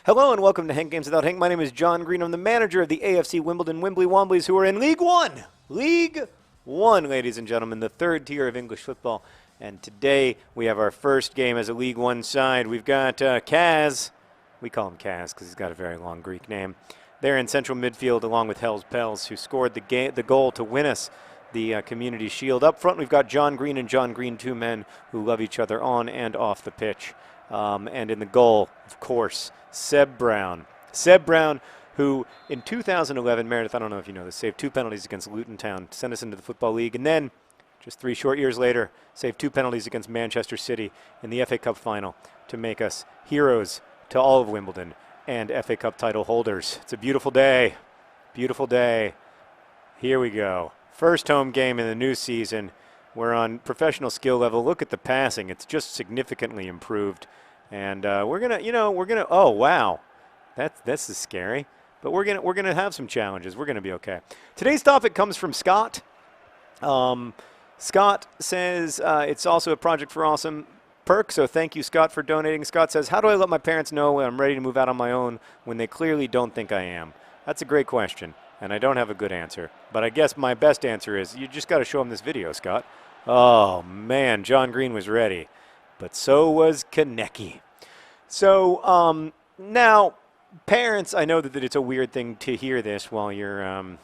Hello and welcome to Hank Games Without Hank. My name is John Green. I'm the manager of the AFC Wimbledon Wimbly Womblys, who are in League One. League One, ladies and gentlemen, the third tier of English football. And today we have our first game as a League One side. We've got Kaz. We call him Kaz because he's got a very long Greek name. They're in central midfield along with Hell's Pels, who scored the goal to win us the Community Shield. Up front, we've got John Green and John Green, two men who love each other on and off the pitch. And in the goal, of course, Seb Brown. Seb Brown, who in 2011, Meredith, I don't know if you know this, saved 2 penalties against Luton Town to send us into the Football League. And then, just 3 short years later, saved 2 penalties against Manchester City in the FA Cup final to make us heroes to all of Wimbledon and FA Cup title holders. It's a beautiful day. Beautiful day. Here we go. First home game in the new season. We're on professional skill level. Look at the passing. It's just significantly improved. And we're gonna, oh wow, this is scary. But we're gonna have some challenges. We're gonna be okay. Today's topic comes from Scott. Scott says it's also a Project for Awesome perk, so thank you, Scott, for donating. Scott says, how do I let my parents know when I'm ready to move out on my own when they clearly don't think I am? That's a great question, and I don't have a good answer. But I guess my best answer is you just got to show them this video, Scott. Oh, man, John Green was ready. But so was Kaneki. So now, parents, I know that it's a weird thing to hear this while you're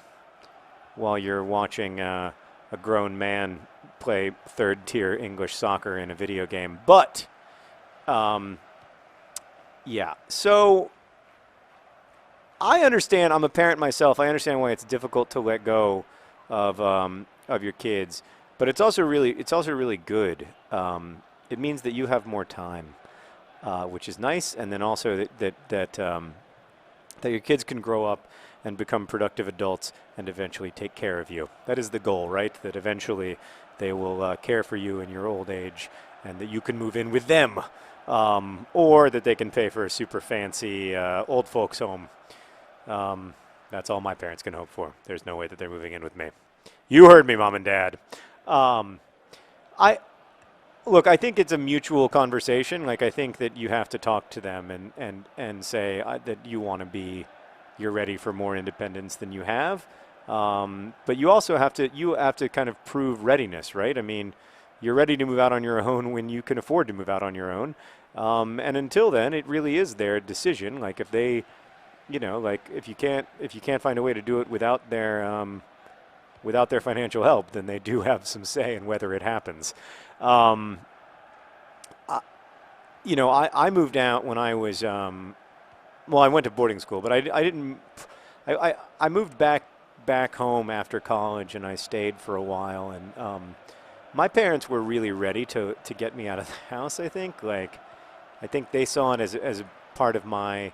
watching a grown man play third-tier English soccer in a video game. But, yeah. So I understand. I'm a parent myself. I understand why it's difficult to let go of your kids. But it's also really good. It means that you have more time, which is nice, and then also that your kids can grow up and become productive adults and eventually take care of you. That is the goal, right? That eventually they will care for you in your old age, and that you can move in with them, or that they can pay for a super fancy old folks home. That's all my parents can hope for. There's no way that they're moving in with me. You heard me, Mom and Dad. Look, I think it's a mutual conversation. Like, I think that you have to talk to them and say that you're ready for more independence than you have. But you also have to kind of prove readiness, right? I mean, you're ready to move out on your own when you can afford to move out on your own. And until then, it really is their decision. Like, if they, if you can't find a way to do it without their financial help, then they do have some say in whether it happens. I moved out when I was, I went to boarding school, but I moved back home after college, and I stayed for a while. And my parents were really ready to get me out of the house, I think. Like, I think they saw it as a part of my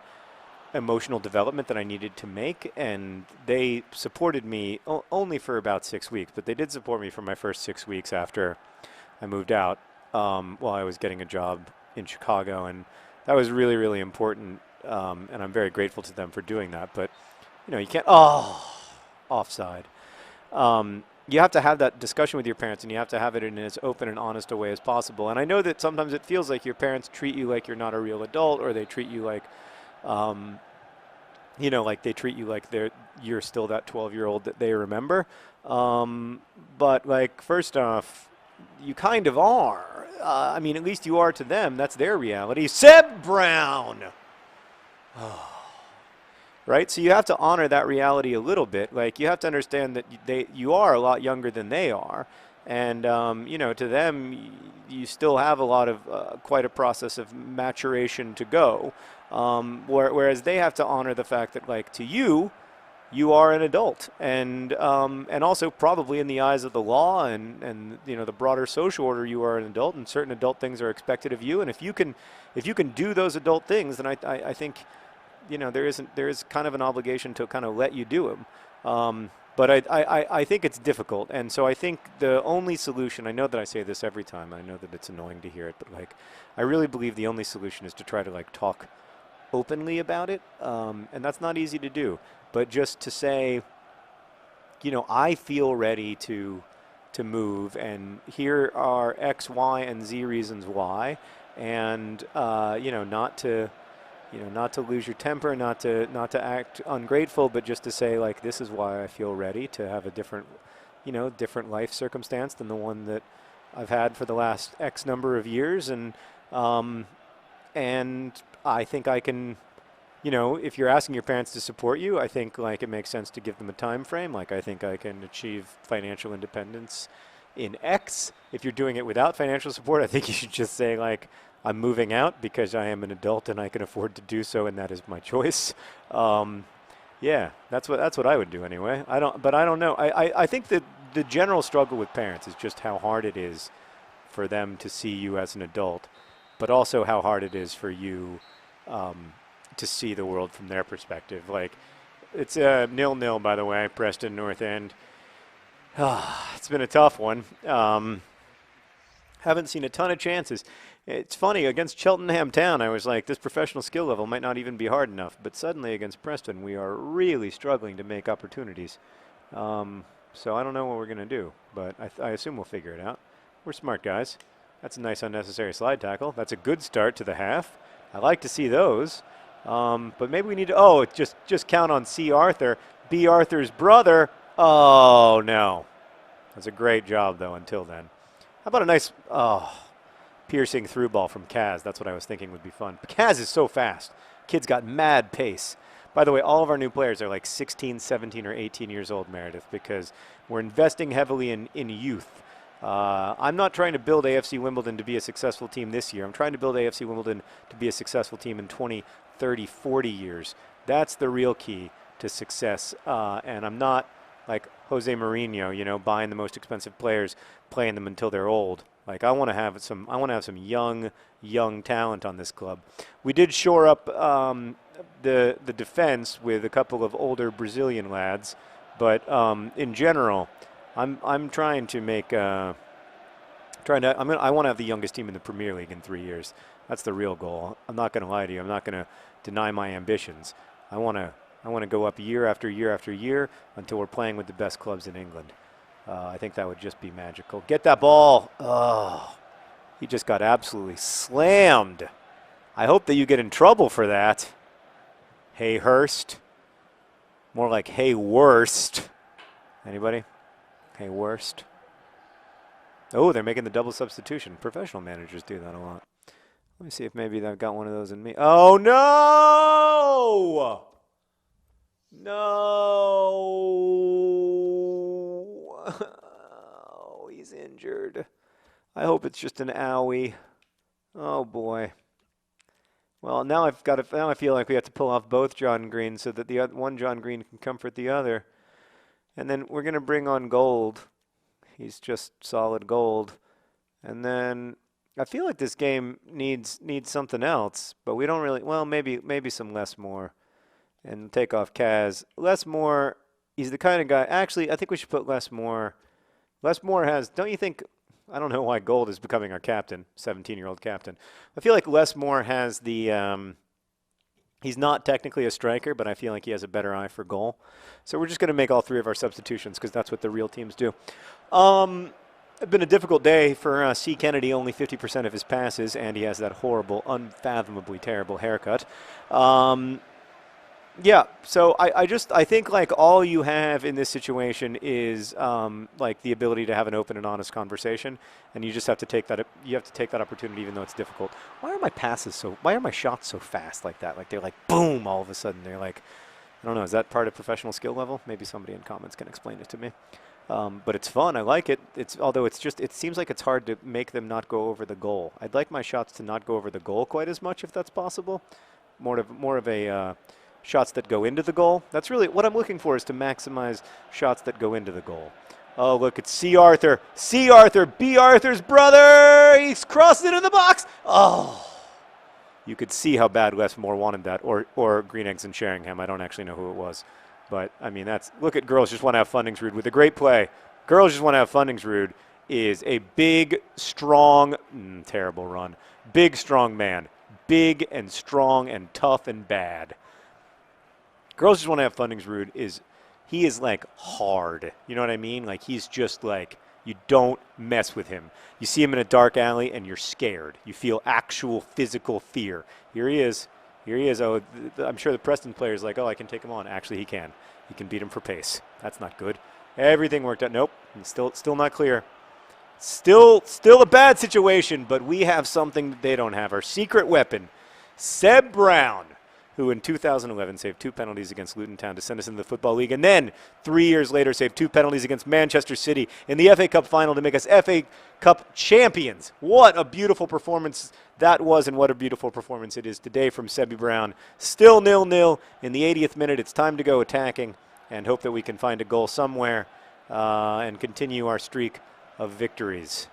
emotional development that I needed to make, and they supported me only for about 6 weeks, but they did support me for my first 6 weeks after I moved out while I was getting a job in Chicago, and that was really, really important, and I'm very grateful to them for doing that. But you can't offside. You have to have that discussion with your parents, and you have to have it in as open and honest a way as possible. And I know that sometimes it feels like your parents treat you like you're not a real adult, or they treat you like like they treat you like you're still that 12-year-old that they remember. But, like, first off, you kind of are. I mean, at least you are to them. That's their reality. Seb Brown! Right? So you have to honor that reality a little bit. Like, you have to understand that you are a lot younger than they are. And, to them, you still have a lot of quite a process of maturation to go. Whereas they have to honor the fact that, like, to you are an adult, and also probably in the eyes of the law and the broader social order, you are an adult, and certain adult things are expected of you. And if you can do those adult things, then I think there is kind of an obligation to kind of let you do them. But I think it's difficult, and so I think the only solution, I know that I say this every time, I know that it's annoying to hear it, but, like, I really believe the only solution is to try to, like, talk openly about it, and that's not easy to do. But just to say, I feel ready to move, and here are X, Y, and Z reasons why, and not to you know, not to lose your temper, not to act ungrateful, but just to say, like, this is why I feel ready to have a different, you know, different life circumstance than the one that I've had for the last X number of years. And I think I can, you know, if you're asking your parents to support you, I think, like, it makes sense to give them a time frame. Like, I think I can achieve financial independence in X. If you're doing it without financial support, I think you should just say, like, I'm moving out because I am an adult and I can afford to do so, and that is my choice. Yeah, that's what I would do anyway. I don't know. I think that the general struggle with parents is just how hard it is for them to see you as an adult, but also how hard it is for you to see the world from their perspective. Like, it's 0-0, by the way, Preston North End. It's been a tough one. Haven't seen a ton of chances. It's funny, against Cheltenham Town, I was like, this professional skill level might not even be hard enough. But suddenly against Preston, we are really struggling to make opportunities. So I don't know what we're going to do, but I assume we'll figure it out. We're smart guys. That's a nice unnecessary slide tackle. That's a good start to the half. I like to see those. But maybe we need to, just count on C. Arthur, B. Arthur's brother. Oh, no. That's a great job, though, until then. How about a nice, piercing through ball from Kaz? That's what I was thinking would be fun. But Kaz is so fast. Kid's got mad pace. By the way, all of our new players are like 16, 17, or 18 years old, Meredith, because we're investing heavily in youth. I'm not trying to build AFC Wimbledon to be a successful team this year. I'm trying to build AFC Wimbledon to be a successful team in 20, 30, 40 years. That's the real key to success. And I'm not like Jose Mourinho, you know, buying the most expensive players, playing them until they're old. Like, I want to have some young talent on this club. We did shore up the defense with a couple of older Brazilian lads, but in general, I'm trying to make I want to have the youngest team in the Premier League in 3 years. That's the real goal. I'm not going to lie to you. I'm not going to deny my ambitions. I want to go up year after year after year until we're playing with the best clubs in England. I think that would just be magical. Get that ball. Oh, he just got absolutely slammed. I hope that you get in trouble for that. Hey, Hurst. More like hey, worst. Anybody? Hey, worst. Oh, they're making the double substitution. Professional managers do that a lot. Let me see if maybe I've got one of those in me. Oh, no! No! Oh, he's injured. I hope it's just an owie. Oh, boy. Well, now now I feel like we have to pull off both John Greens so that the one John Green can comfort the other. And then we're going to bring on Gold. He's just solid gold. And then I feel like this game needs something else, but we don't really. Well, maybe some Les Moore, and take off Kaz. Les Moore, he's the kind of guy. Actually, I think we should put Les Moore. Les Moore has. Don't you think? I don't know why Gold is becoming our captain, 17-year-old captain. I feel like Les Moore has the. He's not technically a striker, but I feel like he has a better eye for goal. So we're just going to make all three of our substitutions because that's what the real teams do. It's been a difficult day for C. Kennedy, only 50% of his passes, and he has that horrible, unfathomably terrible haircut. Yeah, so I think like all you have in this situation is like the ability to have an open and honest conversation, and you just have to take that. You have to take that opportunity, even though it's difficult. Why are my shots so fast like that? Like they're like boom, all of a sudden they're like, I don't know. Is that part of professional skill level? Maybe somebody in comments can explain it to me. But it's fun. I like it. Although it seems like it's hard to make them not go over the goal. I'd like my shots to not go over the goal quite as much if that's possible. More of a shots that go into the goal. That's really what I'm looking for, is to maximize shots that go into the goal. Oh, look, it's C. Arthur. C. Arthur, B. Arthur's brother. He's crossed it in the box. Oh. You could see how bad Les Moore wanted that, or Green Eggs and Sheringham. I don't actually know who it was. But, I mean, look at Girls Just Want to Have Fundingsrud with a great play. Girls Just Want to Have Fundingsrud is a big, strong, terrible run. Big, strong man. Big and strong and tough and bad. Girls Just Want to Have Fundingsrud he is like hard. You know what I mean? Like, he's just like, you don't mess with him. You see him in a dark alley and you're scared. You feel actual physical fear. Here he is. Here he is. Oh, I'm sure the Preston player's like, oh, I can take him on. Actually, he can. He can beat him for pace. That's not good. Everything worked out. Nope. Still not clear. Still a bad situation, but we have something that they don't have. Our secret weapon, Seb Brown, who in 2011 saved 2 penalties against Luton Town to send us into the Football League, and then 3 years later saved 2 penalties against Manchester City in the FA Cup final to make us FA Cup champions. What a beautiful performance that was, and what a beautiful performance it is today from Sebby Brown. Still 0-0 in the 80th minute. It's time to go attacking and hope that we can find a goal somewhere and continue our streak of victories.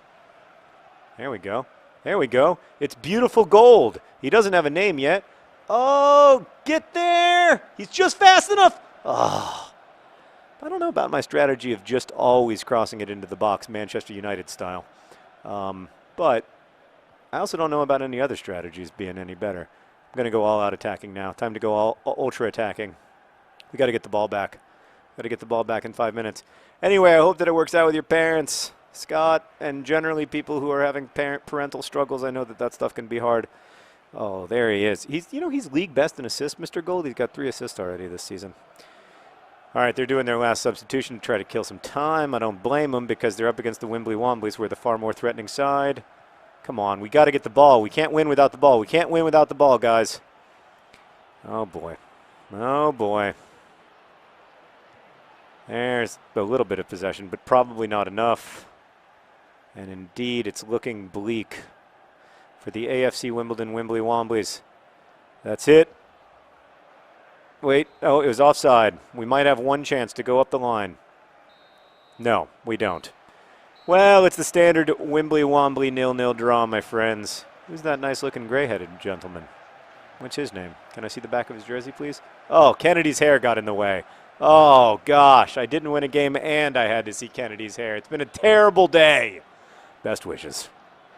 There we go. There we go. It's beautiful gold. He doesn't have a name yet. Oh, get there! He's just fast enough. Oh, I don't know about my strategy of just always crossing it into the box, Manchester United style. But I also don't know about any other strategies being any better. I'm going to go all out attacking now. Time to go all ultra attacking. We got to get the ball back. Got to get the ball back in 5 minutes. Anyway, I hope that it works out with your parents, Scott, and generally people who are having parental struggles. I know that stuff can be hard. Oh, there he is. He's league best in assists, Mr. Gold. He's got 3 assists already this season. All right, they're doing their last substitution to try to kill some time. I don't blame them because they're up against the Wimbly Womblys. We're the far more threatening side. Come on, we got to get the ball. We can't win without the ball. We can't win without the ball, guys. Oh, boy. Oh, boy. There's a little bit of possession, but probably not enough. And indeed, it's looking bleak for the AFC Wimbledon Wimbly Womblys. That's it. Wait, oh, it was offside. We might have one chance to go up the line. No, we don't. Well, it's the standard Wimbly Wombly 0-0 draw, my friends. Who's that nice-looking gray-headed gentleman? What's his name? Can I see the back of his jersey, please? Oh, Kennedy's hair got in the way. Oh, gosh, I didn't win a game and I had to see Kennedy's hair. It's been a terrible day. Best wishes.